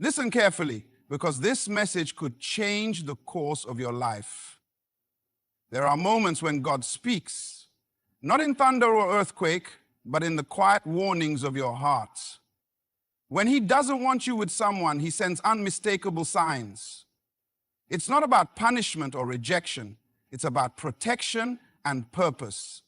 Listen carefully, because this message could change the course of your life. There are moments when God speaks, not in thunder or earthquake, but in the quiet warnings of your heart. When he doesn't want you with someone, he sends unmistakable signs. It's not about punishment or rejection. It's about protection and purpose.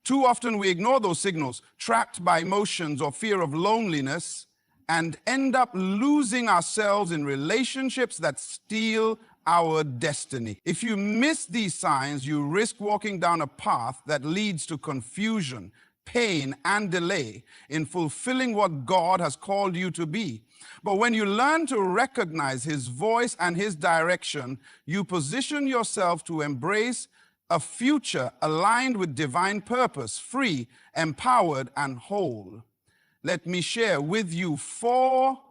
Too often we ignore those signals, trapped by emotions or fear of loneliness, and end up losing ourselves in relationships that steal our destiny. If you miss these signs, you risk walking down a path that leads to confusion, pain, and delay in fulfilling what God has called you to be. But when you learn to recognize his voice and his direction, you position yourself to embrace a future aligned with divine purpose, free, empowered, and whole. Let me share with you 4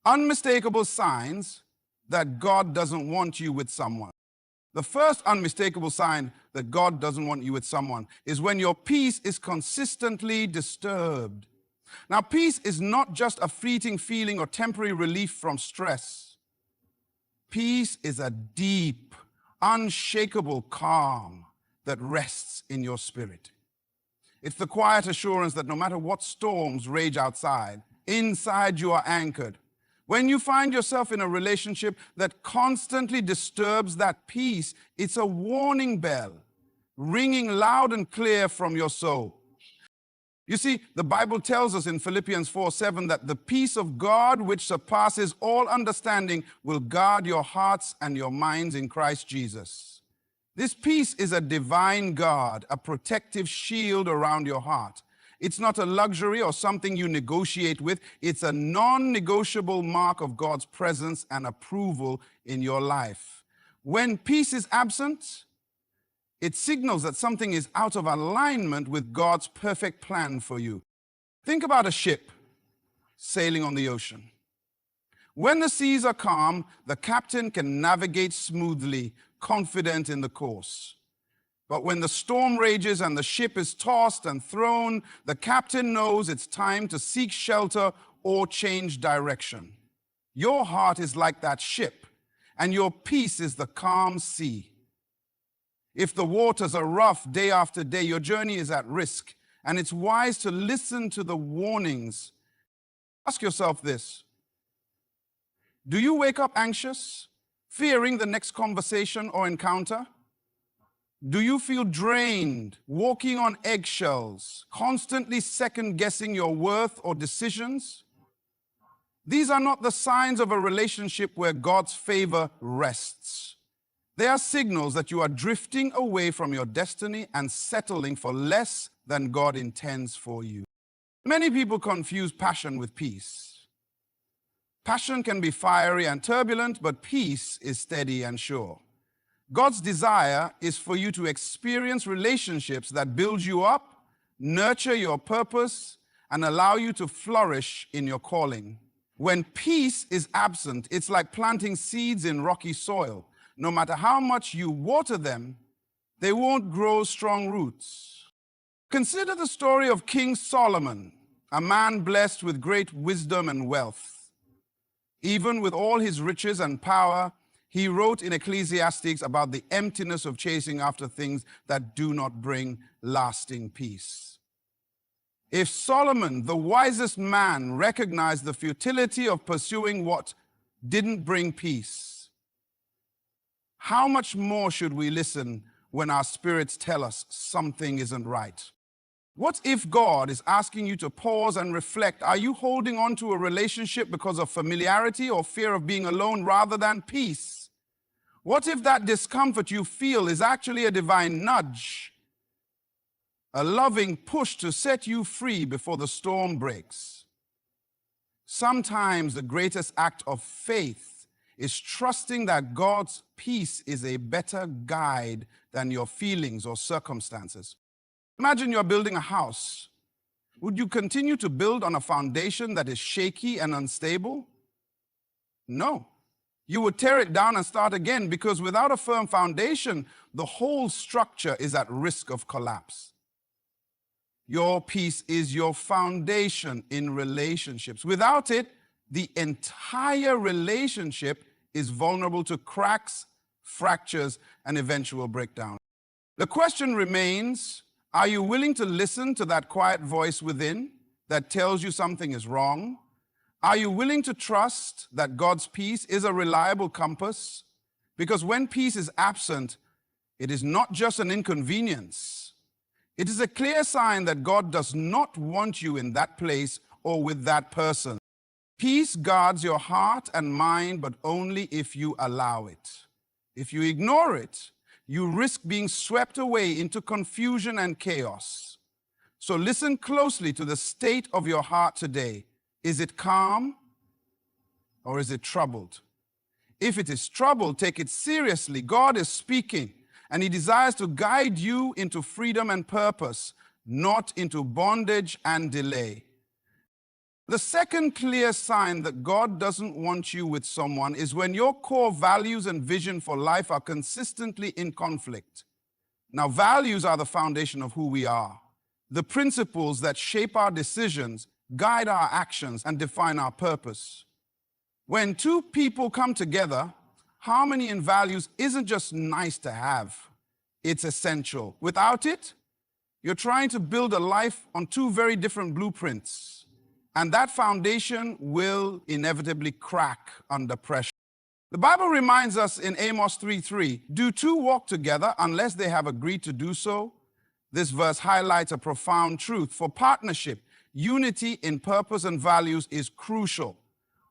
unmistakable signs that God doesn't want you with someone. The first unmistakable sign that God doesn't want you with someone is when your peace is consistently disturbed. Now, peace is not just a fleeting feeling or temporary relief from stress. Peace is a deep, unshakable calm that rests in your spirit. It's the quiet assurance that no matter what storms rage outside, inside you are anchored. When you find yourself in a relationship that constantly disturbs that peace, it's a warning bell ringing loud and clear from your soul. You see, the Bible tells us in Philippians 4:7 that the peace of God, which surpasses all understanding, will guard your hearts and your minds in Christ Jesus. This peace is a divine guard, a protective shield around your heart. It's not a luxury or something you negotiate with. It's a non-negotiable mark of God's presence and approval in your life. When peace is absent, it signals that something is out of alignment with God's perfect plan for you. Think about a ship sailing on the ocean. When the seas are calm, the captain can navigate smoothly, confident in the course. But when the storm rages and the ship is tossed and thrown, the captain knows it's time to seek shelter or change direction. Your heart is like that ship, and your peace is the calm sea. If the waters are rough day after day, your journey is at risk, and it's wise to listen to the warnings. Ask yourself this: do you wake up anxious, fearing the next conversation or encounter? Do you feel drained, walking on eggshells, constantly second-guessing your worth or decisions? These are not the signs of a relationship where God's favor rests. They are signals that you are drifting away from your destiny and settling for less than God intends for you. Many people confuse passion with peace. Passion can be fiery and turbulent, but peace is steady and sure. God's desire is for you to experience relationships that build you up, nurture your purpose, and allow you to flourish in your calling. When peace is absent, it's like planting seeds in rocky soil. No matter how much you water them, they won't grow strong roots. Consider the story of King Solomon, a man blessed with great wisdom and wealth. Even with all his riches and power, he wrote in Ecclesiastes about the emptiness of chasing after things that do not bring lasting peace. If Solomon, the wisest man, recognized the futility of pursuing what didn't bring peace, how much more should we listen when our spirits tell us something isn't right? What if God is asking you to pause and reflect? Are you holding on to a relationship because of familiarity or fear of being alone rather than peace? What if that discomfort you feel is actually a divine nudge, a loving push to set you free before the storm breaks? Sometimes the greatest act of faith is trusting that God's peace is a better guide than your feelings or circumstances. Imagine you're building a house. Would you continue to build on a foundation that is shaky and unstable? No. You would tear it down and start again, because without a firm foundation, the whole structure is at risk of collapse. Your peace is your foundation in relationships. Without it, the entire relationship is vulnerable to cracks, fractures, and eventual breakdown. The question remains, are you willing to listen to that quiet voice within that tells you something is wrong? Are you willing to trust that God's peace is a reliable compass? Because when peace is absent, it is not just an inconvenience. It is a clear sign that God does not want you in that place or with that person. Peace guards your heart and mind, but only if you allow it. If you ignore it, you risk being swept away into confusion and chaos. So listen closely to the state of your heart today. Is it calm or is it troubled? If it is troubled, take it seriously. God is speaking, and He desires to guide you into freedom and purpose, not into bondage and delay. The second clear sign that God doesn't want you with someone is when your core values and vision for life are consistently in conflict. Now, values are the foundation of who we are. The principles that shape our decisions, guide our actions, and define our purpose. When two people come together, harmony in values isn't just nice to have, it's essential. Without it, you're trying to build a life on two very different blueprints, and that foundation will inevitably crack under pressure. The Bible reminds us in Amos 3:3, do two walk together unless they have agreed to do so? This verse highlights a profound truth. For partnership, unity in purpose and values is crucial.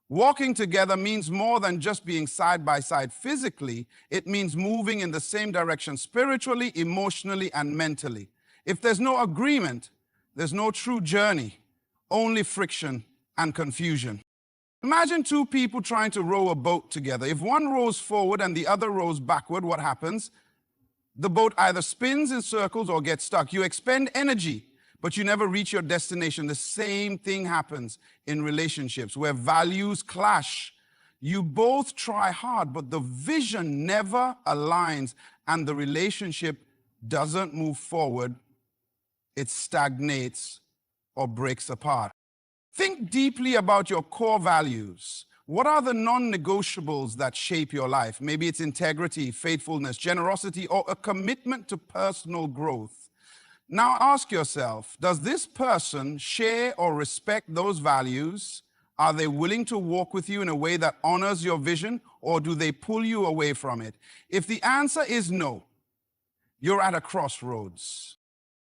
Walking together means more than just being side by side physically. It means moving in the same direction spiritually, emotionally, and mentally. If there's no agreement, there's no true journey, only friction and confusion. Imagine two people trying to row a boat together. If one rows forward and the other rows backward, what happens? The boat either spins in circles or gets stuck. You expend energy, but you never reach your destination. The same thing happens in relationships where values clash. You both try hard, but the vision never aligns and the relationship doesn't move forward. It stagnates or breaks apart. Think deeply about your core values. What are the non-negotiables that shape your life? Maybe it's integrity, faithfulness, generosity, or a commitment to personal growth. Now ask yourself, does this person share or respect those values? Are they willing to walk with you in a way that honors your vision, or do they pull you away from it? If the answer is no, you're at a crossroads.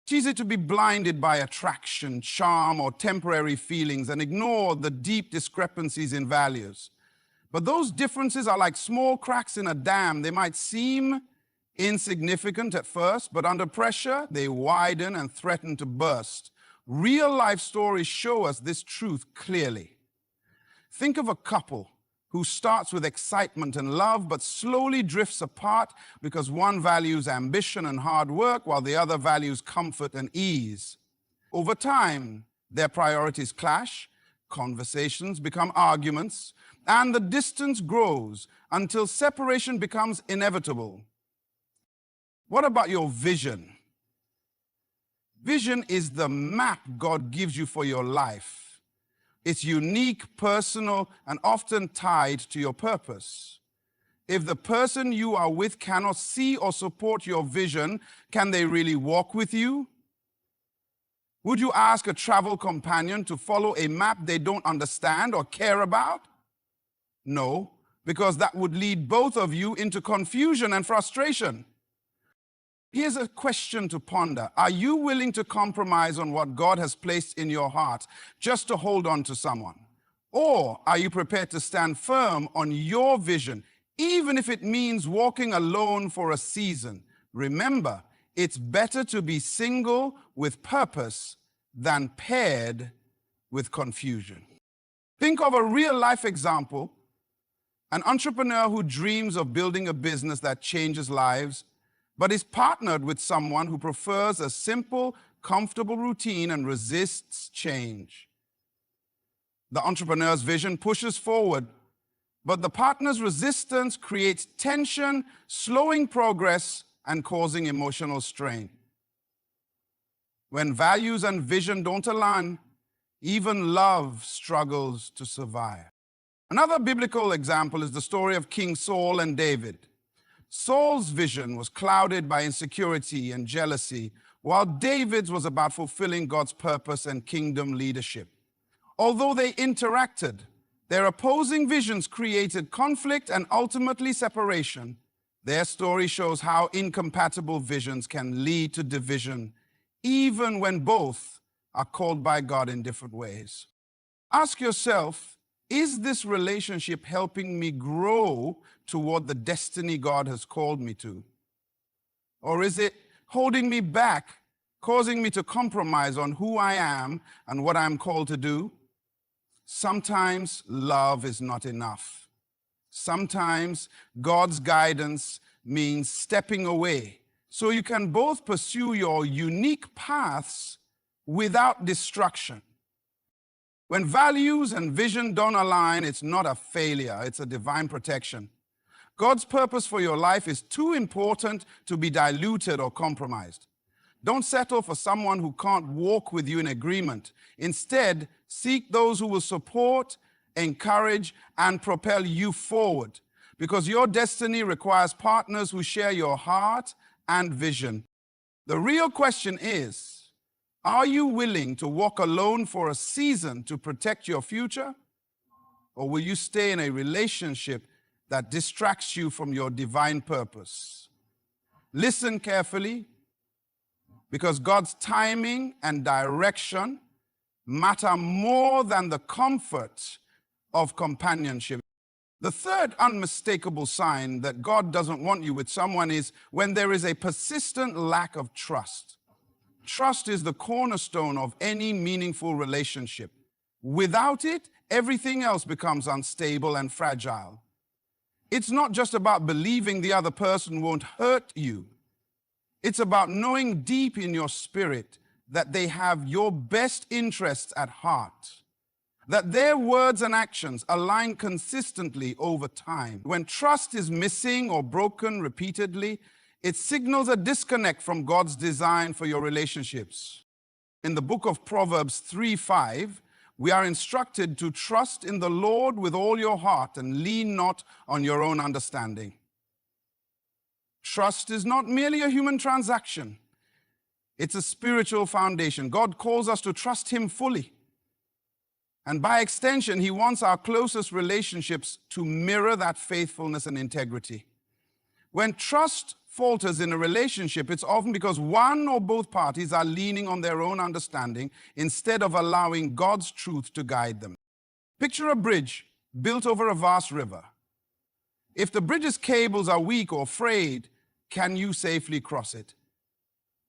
It's easy to be blinded by attraction, charm, or temporary feelings and ignore the deep discrepancies in values. But those differences are like small cracks in a dam. They might seem insignificant at first, but under pressure, they widen and threaten to burst. Real life stories show us this truth clearly. Think of a couple who starts with excitement and love, but slowly drifts apart because one values ambition and hard work, while the other values comfort and ease. Over time, their priorities clash, conversations become arguments, and the distance grows until separation becomes inevitable. What about your vision? Vision is the map God gives you for your life. It's unique, personal, and often tied to your purpose. If the person you are with cannot see or support your vision, can they really walk with you? Would you ask a travel companion to follow a map they don't understand or care about? No, because that would lead both of you into confusion and frustration. Here's a question to ponder. Are you willing to compromise on what God has placed in your heart just to hold on to someone? Or are you prepared to stand firm on your vision, even if it means walking alone for a season? Remember, it's better to be single with purpose than paired with confusion. Think of a real-life example, an entrepreneur who dreams of building a business that changes lives, but is partnered with someone who prefers a simple, comfortable routine and resists change. The entrepreneur's vision pushes forward, but the partner's resistance creates tension, slowing progress and causing emotional strain. When values and vision don't align, even love struggles to survive. Another biblical example is the story of King Saul and David. Saul's vision was clouded by insecurity and jealousy, while David's was about fulfilling God's purpose and kingdom leadership. Although they interacted, their opposing visions created conflict and ultimately separation. Their story shows how incompatible visions can lead to division, even when both are called by God in different ways. Ask yourself, is this relationship helping me grow toward the destiny God has called me to? Or is it holding me back, causing me to compromise on who I am and what I'm called to do? Sometimes love is not enough. Sometimes God's guidance means stepping away so you can both pursue your unique paths without distraction. When values and vision don't align, it's not a failure, it's a divine protection. God's purpose for your life is too important to be diluted or compromised. Don't settle for someone who can't walk with you in agreement. Instead, seek those who will support, encourage, and propel you forward, because your destiny requires partners who share your heart and vision. The real question is, are you willing to walk alone for a season to protect your future? Or will you stay in a relationship that distracts you from your divine purpose? Listen carefully, because God's timing and direction matter more than the comfort of companionship. The third unmistakable sign that God doesn't want you with someone is when there is a persistent lack of trust. Trust is the cornerstone of any meaningful relationship. Without it, everything else becomes unstable and fragile. It's not just about believing the other person won't hurt you. It's about knowing deep in your spirit that they have your best interests at heart, that their words and actions align consistently over time. When trust is missing or broken repeatedly, it signals a disconnect from God's design for your relationships. In the book of Proverbs 3:5, we are instructed to trust in the Lord with all your heart and lean not on your own understanding. Trust is not merely a human transaction. It's a spiritual foundation. God calls us to trust Him fully. And by extension, He wants our closest relationships to mirror that faithfulness and integrity. When trust falters in a relationship, it's often because one or both parties are leaning on their own understanding instead of allowing God's truth to guide them. Picture a bridge built over a vast river. If the bridge's cables are weak or frayed, can you safely cross it?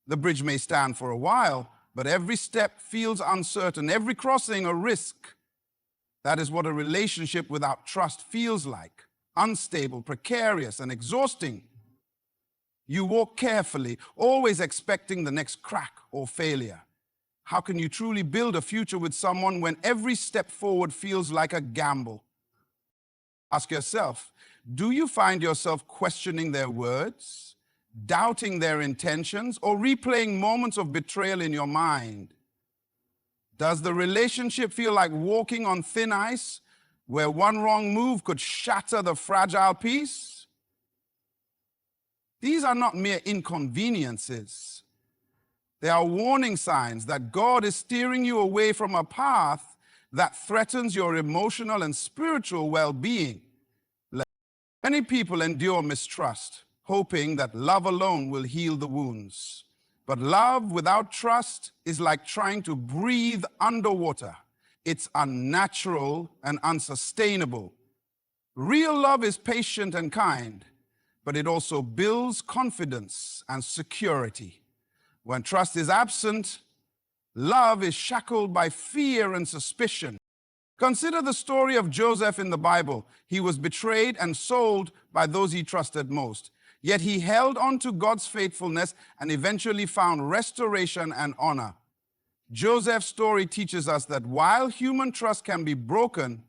The bridge may stand for a while, but every step feels uncertain, every crossing a risk. That is what a relationship without trust feels like: unstable, precarious, and exhausting. You walk carefully, always expecting the next crack or failure. How can you truly build a future with someone when every step forward feels like a gamble? Ask yourself, do you find yourself questioning their words, doubting their intentions, or replaying moments of betrayal in your mind? Does the relationship feel like walking on thin ice, where one wrong move could shatter the fragile peace? These are not mere inconveniences. They are warning signs that God is steering you away from a path that threatens your emotional and spiritual well-being. Many people endure mistrust, hoping that love alone will heal the wounds. But love without trust is like trying to breathe underwater. It's unnatural and unsustainable. Real love is patient and kind, but it also builds confidence and security. When trust is absent, love is shackled by fear and suspicion. Consider the story of Joseph in the Bible. He was betrayed and sold by those he trusted most. Yet he held on to God's faithfulness and eventually found restoration and honor. Joseph's story teaches us that while human trust can be broken,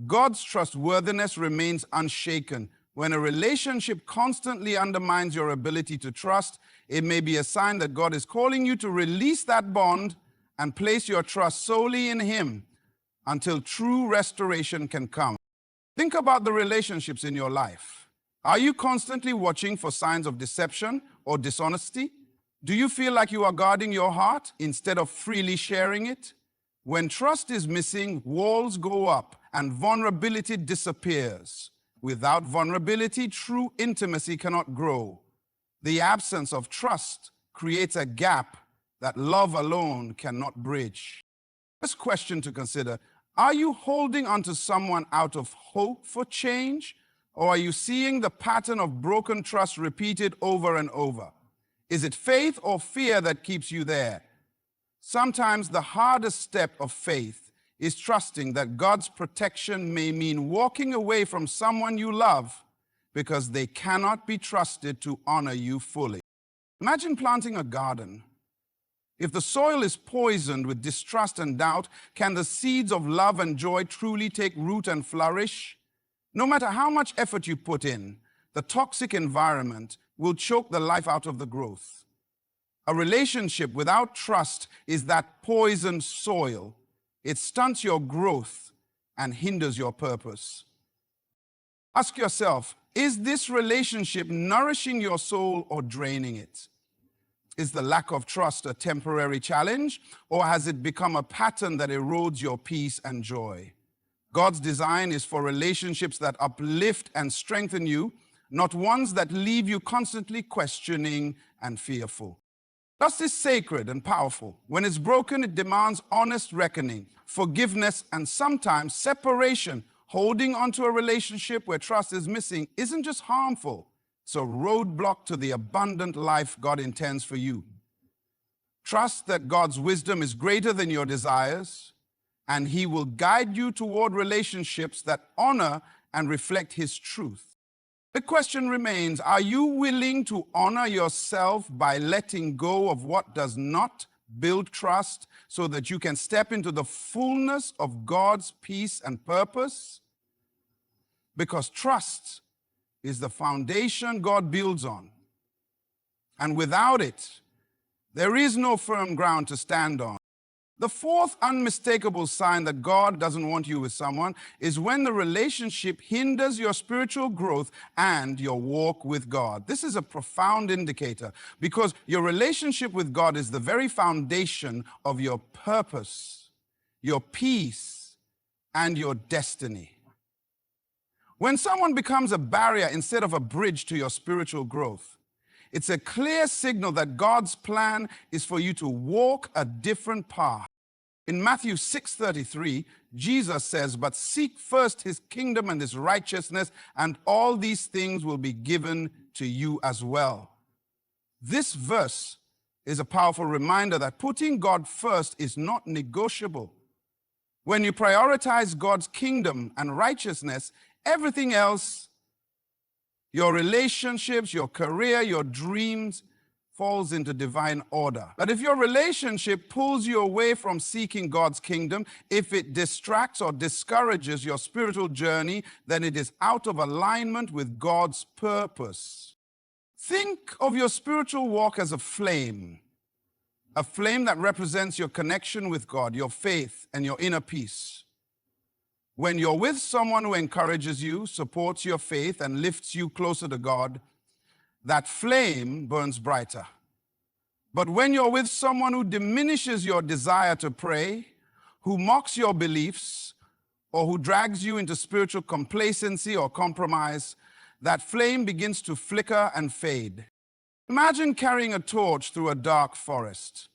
God's trustworthiness remains unshaken. When a relationship constantly undermines your ability to trust, it may be a sign that God is calling you to release that bond and place your trust solely in Him until true restoration can come. Think about the relationships in your life. Are you constantly watching for signs of deception or dishonesty? Do you feel like you are guarding your heart instead of freely sharing it? When trust is missing, walls go up and vulnerability disappears. Without vulnerability, true intimacy cannot grow. The absence of trust creates a gap that love alone cannot bridge. First question to consider: are you holding onto someone out of hope for change, or are you seeing the pattern of broken trust repeated over and over? Is it faith or fear that keeps you there? Sometimes the hardest step of faith is trusting that God's protection may mean walking away from someone you love because they cannot be trusted to honor you fully. Imagine planting a garden. If the soil is poisoned with distrust and doubt, can the seeds of love and joy truly take root and flourish? No matter how much effort you put in, the toxic environment will choke the life out of the growth. A relationship without trust is that poisoned soil. It stunts your growth and hinders your purpose. Ask yourself, is this relationship nourishing your soul or draining it? Is the lack of trust a temporary challenge, or has it become a pattern that erodes your peace and joy? God's design is for relationships that uplift and strengthen you, not ones that leave you constantly questioning and fearful. Trust is sacred and powerful. When it's broken, it demands honest reckoning, forgiveness, and sometimes separation. Holding onto a relationship where trust is missing isn't just harmful, it's a roadblock to the abundant life God intends for you. Trust that God's wisdom is greater than your desires, and He will guide you toward relationships that honor and reflect His truth. The question remains, are you willing to honor yourself by letting go of what does not build trust so that you can step into the fullness of God's peace and purpose? Because trust is the foundation God builds on. And without it, there is no firm ground to stand on. The fourth unmistakable sign that God doesn't want you with someone is when the relationship hinders your spiritual growth and your walk with God. This is a profound indicator because your relationship with God is the very foundation of your purpose, your peace, and your destiny. When someone becomes a barrier instead of a bridge to your spiritual growth, it's a clear signal that God's plan is for you to walk a different path. In Matthew 6:33, Jesus says, "But seek first His kingdom and His righteousness, and all these things will be given to you as well." This verse is a powerful reminder that putting God first is not negotiable. When you prioritize God's kingdom and righteousness, everything else, your relationships, your career, your dreams, falls into divine order. But if your relationship pulls you away from seeking God's kingdom, if it distracts or discourages your spiritual journey, then it is out of alignment with God's purpose. Think of your spiritual walk as a flame that represents your connection with God, your faith, and your inner peace. When you're with someone who encourages you, supports your faith, and lifts you closer to God, that flame burns brighter. But when you're with someone who diminishes your desire to pray, who mocks your beliefs, or who drags you into spiritual complacency or compromise, that flame begins to flicker and fade. Imagine carrying a torch through a dark forest.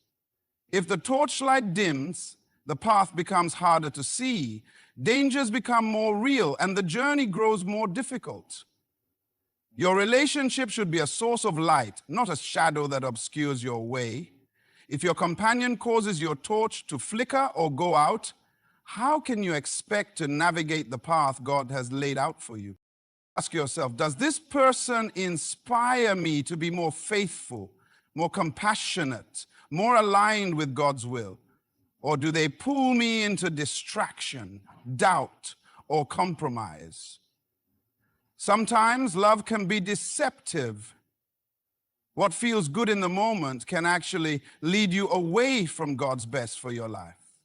If the torchlight dims, the path becomes harder to see, dangers become more real, and the journey grows more difficult. Your relationship should be a source of light, not a shadow that obscures your way. If your companion causes your torch to flicker or go out, how can you expect to navigate the path God has laid out for you? Ask yourself, does this person inspire me to be more faithful, more compassionate, more aligned with God's will? Or do they pull me into distraction, doubt, or compromise? Sometimes love can be deceptive. What feels good in the moment can actually lead you away from God's best for your life.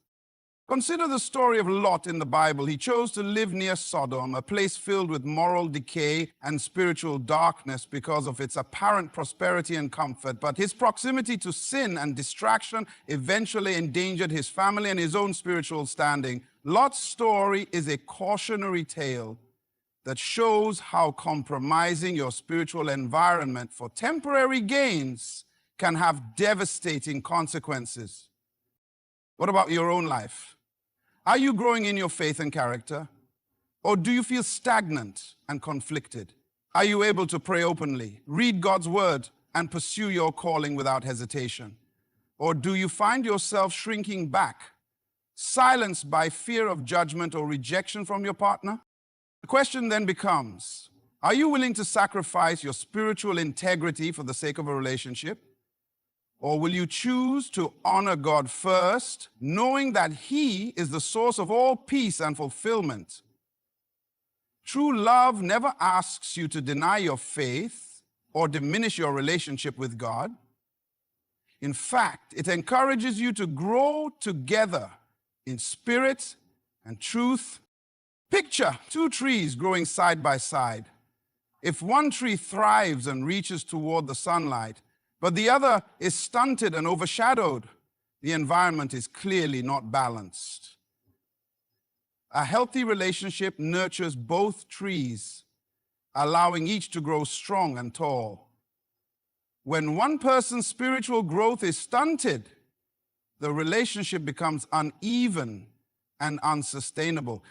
Consider the story of Lot in the Bible. He chose to live near Sodom, a place filled with moral decay and spiritual darkness because of its apparent prosperity and comfort. But his proximity to sin and distraction eventually endangered his family and his own spiritual standing. Lot's story is a cautionary tale that shows how compromising your spiritual environment for temporary gains can have devastating consequences. What about your own life? Are you growing in your faith and character? Or do you feel stagnant and conflicted? Are you able to pray openly, read God's word, and pursue your calling without hesitation? Or do you find yourself shrinking back, silenced by fear of judgment or rejection from your partner? The question then becomes, are you willing to sacrifice your spiritual integrity for the sake of a relationship? Or will you choose to honor God first, knowing that He is the source of all peace and fulfillment? True love never asks you to deny your faith or diminish your relationship with God. In fact, it encourages you to grow together in spirit and truth. Picture two trees growing side by side. If one tree thrives and reaches toward the sunlight, but the other is stunted and overshadowed, the environment is clearly not balanced. A healthy relationship nurtures both trees, allowing each to grow strong and tall. When one person's spiritual growth is stunted, the relationship becomes uneven and unsustainable.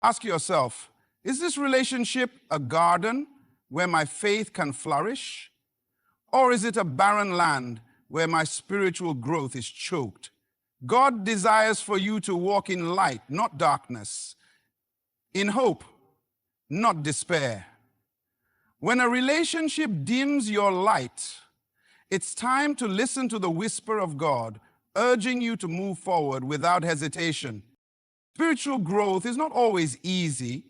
Ask yourself, is this relationship a garden where my faith can flourish? Or is it a barren land where my spiritual growth is choked? God desires for you to walk in light, not darkness, in hope, not despair. When a relationship dims your light, it's time to listen to the whisper of God, urging you to move forward without hesitation. Spiritual growth is not always easy.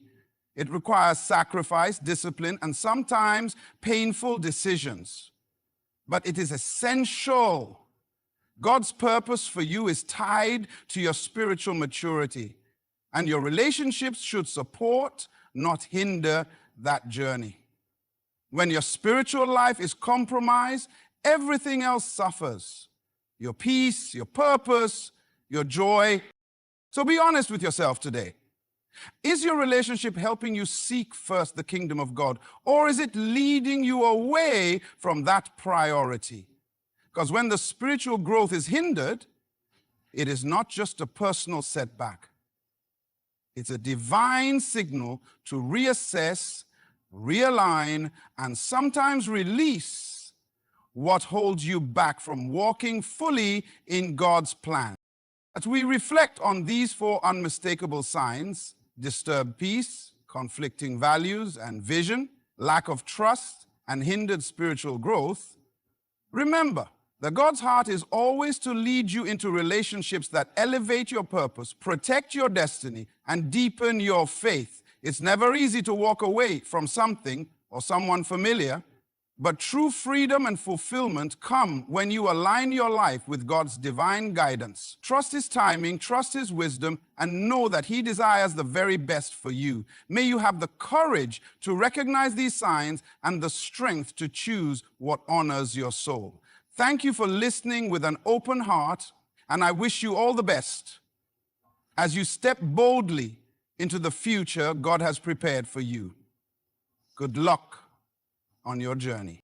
It requires sacrifice, discipline, and sometimes painful decisions. But it is essential. God's purpose for you is tied to your spiritual maturity, and your relationships should support, not hinder, that journey. When your spiritual life is compromised, everything else suffers. Your peace, your purpose, your joy. So be honest with yourself today. Is your relationship helping you seek first the kingdom of God, or is it leading you away from that priority? Because when the spiritual growth is hindered, it is not just a personal setback. It's a divine signal to reassess, realign, and sometimes release what holds you back from walking fully in God's plan. As we reflect on these four unmistakable signs, disturbed peace, conflicting values and vision, lack of trust, and hindered spiritual growth, remember that God's heart is always to lead you into relationships that elevate your purpose, protect your destiny, and deepen your faith. It's never easy to walk away from something or someone familiar, but true freedom and fulfillment come when you align your life with God's divine guidance. Trust His timing, trust His wisdom, and know that He desires the very best for you. May you have the courage to recognize these signs and the strength to choose what honors your soul. Thank you for listening with an open heart, and I wish you all the best as you step boldly into the future God has prepared for you. Good luck on your journey.